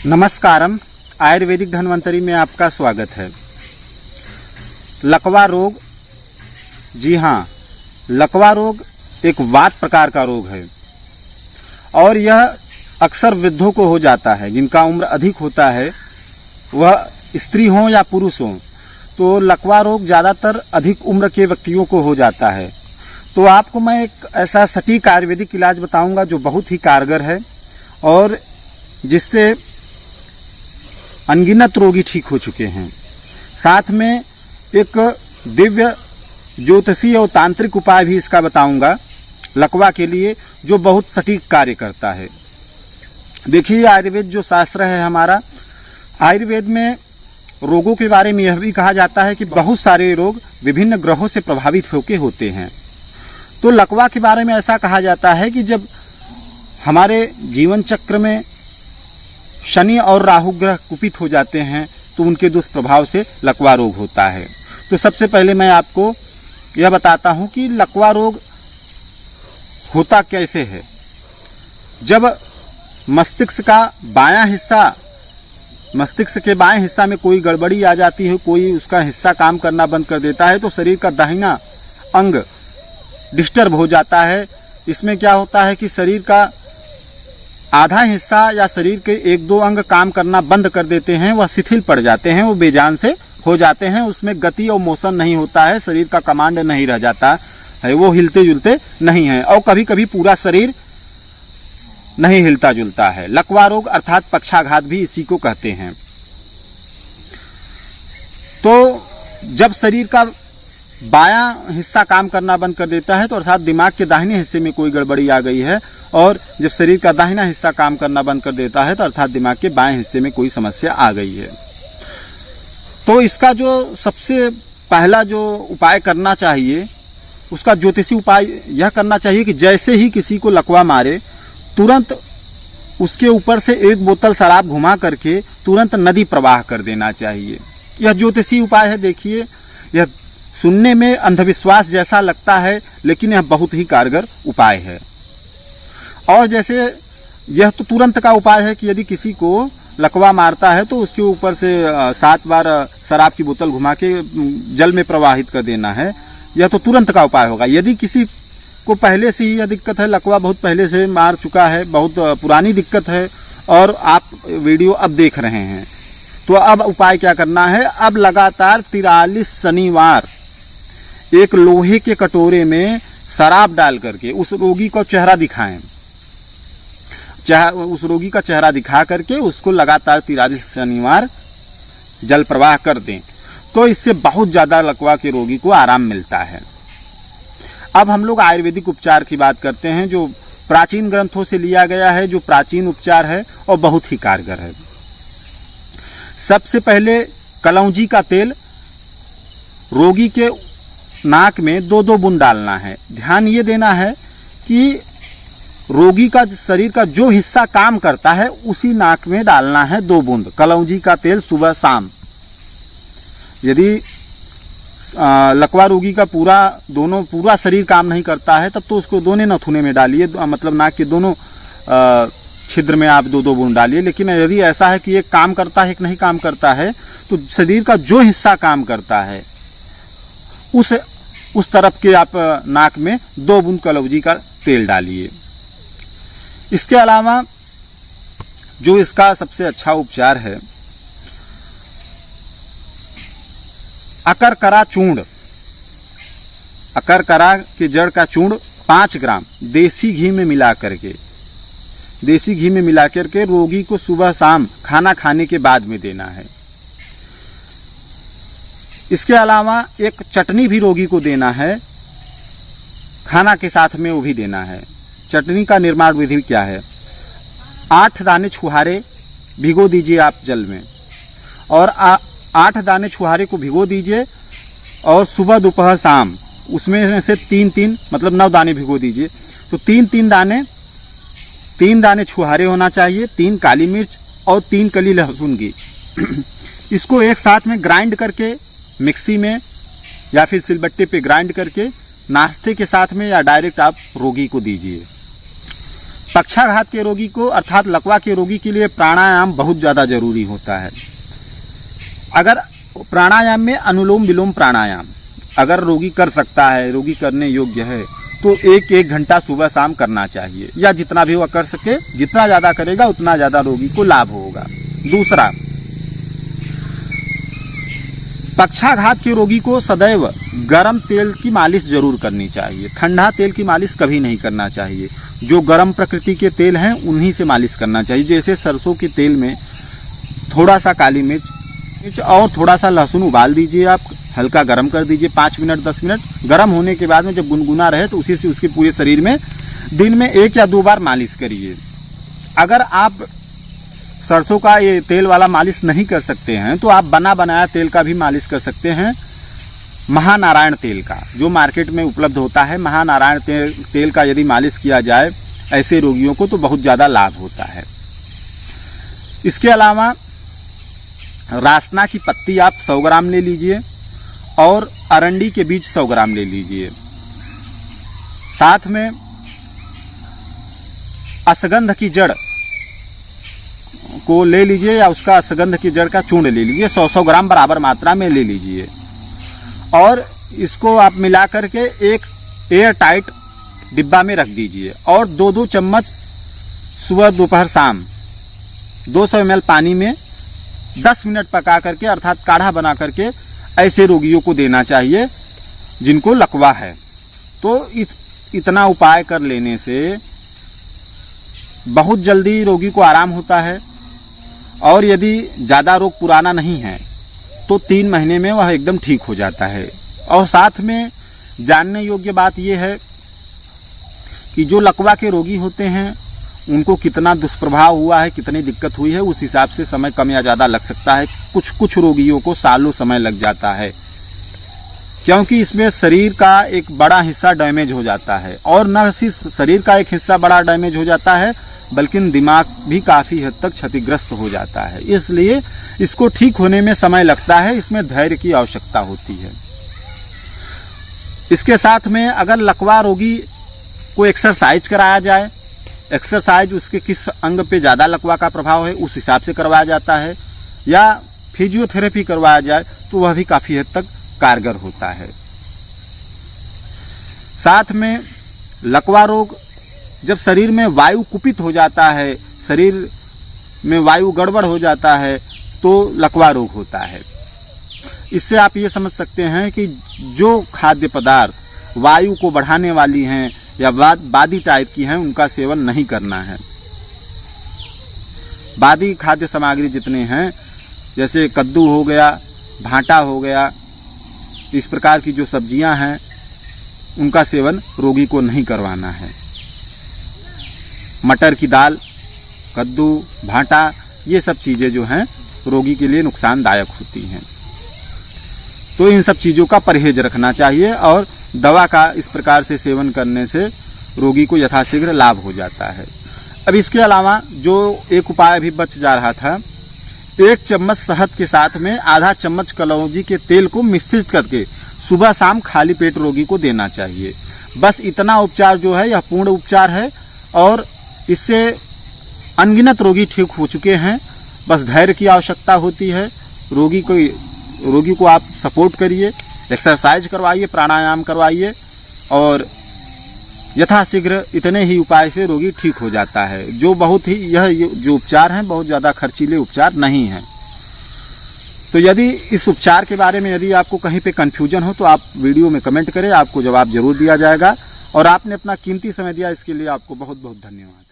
नमस्कारम। आयुर्वेदिक धन्वंतरी में आपका स्वागत है। लकवा रोग, जी हाँ, लकवा रोग एक वात प्रकार का रोग है और यह अक्सर वृद्धों को हो जाता है। जिनका उम्र अधिक होता है, वह स्त्री हो या पुरुष हो, तो लकवा रोग ज्यादातर अधिक उम्र के व्यक्तियों को हो जाता है। तो आपको मैं एक ऐसा सटीक आयुर्वेदिक इलाज बताऊंगा जो बहुत ही कारगर है और जिससे अनगिनत रोगी ठीक हो चुके हैं। साथ में एक दिव्य ज्योतिषीय और तांत्रिक उपाय भी इसका बताऊंगा लकवा के लिए, जो बहुत सटीक कार्य करता है। देखिए, आयुर्वेद जो शास्त्र है हमारा, आयुर्वेद में रोगों के बारे में यह भी कहा जाता है कि बहुत सारे रोग विभिन्न ग्रहों से प्रभावित होकर होते हैं। तो लकवा के बारे में ऐसा कहा जाता है कि जब हमारे जीवन चक्र में शनि और राहु ग्रह कुपित हो जाते हैं तो उनके दुष्प्रभाव से लकवा रोग होता है। तो सबसे पहले मैं आपको यह बताता हूं कि लकवा रोग होता कैसे है। जब मस्तिष्क का बायां हिस्सा, मस्तिष्क के बाएं हिस्सा में कोई गड़बड़ी आ जाती है, कोई उसका हिस्सा काम करना बंद कर देता है, तो शरीर का दाहिना अंग डिस्टर्ब हो जाता है। इसमें क्या होता है कि शरीर का आधा हिस्सा या शरीर के एक दो अंग काम करना बंद कर देते हैं, वह शिथिल पड़ जाते हैं, वो बेजान से हो जाते हैं। उसमें गति और मोशन नहीं होता है, शरीर का कमांड नहीं रह जाता है, वो हिलते जुलते नहीं है और कभी कभी पूरा शरीर नहीं हिलता जुलता है। लकवा रोग अर्थात पक्षाघात भी इसी को कहते हैं। तो जब शरीर का बायां हिस्सा काम करना बंद कर देता है, तो अर्थात दिमाग के दाहिने हिस्से में कोई गड़बड़ी आ गई है, और जब शरीर का दाहिना हिस्सा काम करना बंद कर देता है, तो अर्थात दिमाग के बाएं हिस्से में कोई समस्या आ गई है। तो इसका जो सबसे पहला जो उपाय करना चाहिए, उसका ज्योतिषी उपाय यह करना चाहिए कि जैसे ही किसी को लकवा मारे, तुरंत उसके ऊपर से एक बोतल शराब घुमा करके तुरंत नदी प्रवाह कर देना चाहिए। यह ज्योतिषी उपाय है। देखिए, यह सुनने में अंधविश्वास जैसा लगता है, लेकिन यह बहुत ही कारगर उपाय है। और जैसे यह तो तुरंत का उपाय है कि यदि किसी को लकवा मारता है तो उसके ऊपर से 7 बार शराब की बोतल घुमा के जल में प्रवाहित कर देना है। यह तो तुरंत का उपाय होगा। यदि किसी को पहले से ही यह दिक्कत है, लकवा बहुत पहले से मार चुका है, बहुत पुरानी दिक्कत है, और आप वीडियो अब देख रहे हैं, तो अब उपाय क्या करना है। अब लगातार 43 शनिवार एक लोहे के कटोरे में शराब डाल करके उस रोगी को चेहरा दिखाएं, उस रोगी का चेहरा दिखा करके उसको लगातार 43 शनिवार जल प्रवाह कर दें, तो इससे बहुत ज्यादा लकवा के रोगी को आराम मिलता है। अब हम लोग आयुर्वेदिक उपचार की बात करते हैं, जो प्राचीन ग्रंथों से लिया गया है, जो प्राचीन उपचार है और बहुत ही कारगर है। सबसे पहले कलौंजी का तेल रोगी के नाक में 2-2 बूंद डालना है। ध्यान ये देना है कि रोगी का शरीर का जो हिस्सा काम करता है उसी नाक में डालना है 2 बूंद कलौंजी का तेल सुबह शाम। यदि लकवा रोगी का पूरा शरीर काम नहीं करता है, तब तो उसको दोनों नथुने में डालिए, मतलब नाक के दोनों छिद्र में आप 2-2 बूंद डालिए। लेकिन यदि ऐसा है कि एक काम करता है, एक नहीं काम करता है, तो शरीर का जो हिस्सा काम करता है उस तरफ के आप नाक में 2 बूंद कलौंजी का तेल डालिए। इसके अलावा जो इसका सबसे अच्छा उपचार है, अकरकरा चूर्ण, अकरकरा के जड़ का चूर्ण 5 ग्राम देसी घी में मिला करके रोगी को सुबह शाम खाना खाने के बाद में देना है। इसके अलावा एक चटनी भी रोगी को देना है, खाना के साथ में वो भी देना है। चटनी का निर्माण विधि क्या है। 8 दाने छुहारे भिगो दीजिए आप जल में, और 8 दाने छुहारे को भिगो दीजिए, और सुबह दोपहर शाम उसमें से 3-3 मतलब 9 दाने भिगो दीजिए। तो 3 दाने छुहारे होना चाहिए, 3 काली मिर्च और 3 कली लहसुन की। इसको एक साथ में ग्राइंड करके मिक्सी में या फिर सिलबट्टे पे ग्राइंड करके नाश्ते के साथ में या डायरेक्ट आप रोगी को दीजिए। पक्षाघात के रोगी को अर्थात लकवा के रोगी के लिए प्राणायाम बहुत ज्यादा जरूरी होता है। अगर प्राणायाम में अनुलोम विलोम प्राणायाम अगर रोगी कर सकता है, रोगी करने योग्य है, तो एक घंटा सुबह शाम करना चाहिए, या जितना भी वह कर सके, जितना ज्यादा करेगा उतना ज्यादा रोगी को लाभ होगा। दूसरा, पक्षाघात के रोगी को सदैव गर्म तेल की मालिश जरूर करनी चाहिए। ठंडा तेल की मालिश कभी नहीं करना चाहिए। जो गर्म प्रकृति के तेल हैं उन्हीं से मालिश करना चाहिए। जैसे सरसों के तेल में थोड़ा सा काली मिर्च और थोड़ा सा लहसुन उबाल दीजिए, आप हल्का गर्म कर दीजिए 5 मिनट 10 मिनट। गर्म होने के बाद में जब गुनगुना रहे तो उसी से उसके पूरे शरीर में दिन में 1 या 2 बार मालिश करिए। अगर आप सरसों का ये तेल वाला मालिश नहीं कर सकते हैं तो आप बना बनाया तेल का भी मालिश कर सकते हैं। महानारायण तेल का जो मार्केट में उपलब्ध होता है, महानारायण तेल का यदि मालिश किया जाए ऐसे रोगियों को तो बहुत ज्यादा लाभ होता है। इसके अलावा रासना की पत्ती आप 100 ग्राम ले लीजिए और अरंडी के बीज 100 ग्राम ले लीजिए। साथ में अश्वगंध की जड़ को ले लीजिए या उसका अश्वगंध की जड़ का चूर्ण ले लीजिए, 100 ग्राम बराबर मात्रा में ले लीजिए और इसको आप मिला करके एक एयर टाइट डिब्बा में रख दीजिए और 2-2 चम्मच सुबह दोपहर शाम 200 ml पानी में 10 मिनट पका करके अर्थात काढ़ा बना करके ऐसे रोगियों को देना चाहिए जिनको लकवा है। तो इतना उपाय कर लेने से बहुत जल्दी रोगी को आराम होता है और यदि ज्यादा रोग पुराना नहीं है तो 3 महीने में वह एकदम ठीक हो जाता है। और साथ में जानने योग्य बात यह है कि जो लकवा के रोगी होते हैं उनको कितना दुष्प्रभाव हुआ है, कितनी दिक्कत हुई है, उस हिसाब से समय कम या ज्यादा लग सकता है। कुछ रोगियों को सालों समय लग जाता है क्योंकि इसमें शरीर का एक बड़ा हिस्सा डैमेज हो जाता है और न सिर्फ शरीर का एक हिस्सा बड़ा डैमेज हो जाता है बल्कि दिमाग भी काफी हद तक क्षतिग्रस्त हो जाता है। इसलिए इसको ठीक होने में समय लगता है, इसमें धैर्य की आवश्यकता होती है। इसके साथ में अगर लकवा रोगी को एक्सरसाइज कराया जाए, एक्सरसाइज उसके किस अंग पे ज्यादा लकवा का प्रभाव है उस हिसाब से करवाया जाता है, या फिजियोथेरेपी करवाया जाए तो वह भी काफी हद तक कारगर होता है। साथ में लकवा रोग जब शरीर में वायु कुपित हो जाता है, शरीर में वायु गड़बड़ हो जाता है तो लकवा रोग होता है। इससे आप ये समझ सकते हैं कि जो खाद्य पदार्थ वायु को बढ़ाने वाली हैं या बादी टाइप की हैं उनका सेवन नहीं करना है। बादी खाद्य सामग्री जितने हैं जैसे कद्दू हो गया, भांटा हो गया, इस प्रकार की जो सब्जियां हैं उनका सेवन रोगी को नहीं करवाना है। मटर की दाल, कद्दू, भांटा, ये सब चीजें जो हैं रोगी के लिए नुकसानदायक होती हैं। तो इन सब चीजों का परहेज रखना चाहिए और दवा का इस प्रकार से सेवन करने से रोगी को यथाशीघ्र लाभ हो जाता है। अब इसके अलावा जो एक उपाय भी बच जा रहा था, 1 चम्मच शहद के साथ में आधा चम्मच कलौंजी के तेल को मिश्रित करके सुबह शाम खाली पेट रोगी को देना चाहिए। बस इतना उपचार जो है यह पूर्ण उपचार है और इससे अनगिनत रोगी ठीक हो चुके हैं। बस धैर्य की आवश्यकता होती है। रोगी को आप सपोर्ट करिए, एक्सरसाइज करवाइए, प्राणायाम करवाइए और यथाशीघ्र इतने ही उपाय से रोगी ठीक हो जाता है। जो बहुत ही यह जो उपचार हैं बहुत ज्यादा खर्चीले उपचार नहीं हैं। तो यदि इस उपचार के बारे में यदि आपको कहीं पे कंफ्यूजन हो तो आप वीडियो में कमेंट करें, आपको जवाब जरूर दिया जाएगा। और आपने अपना कीमती समय दिया इसके लिए आपको बहुत बहुत धन्यवाद।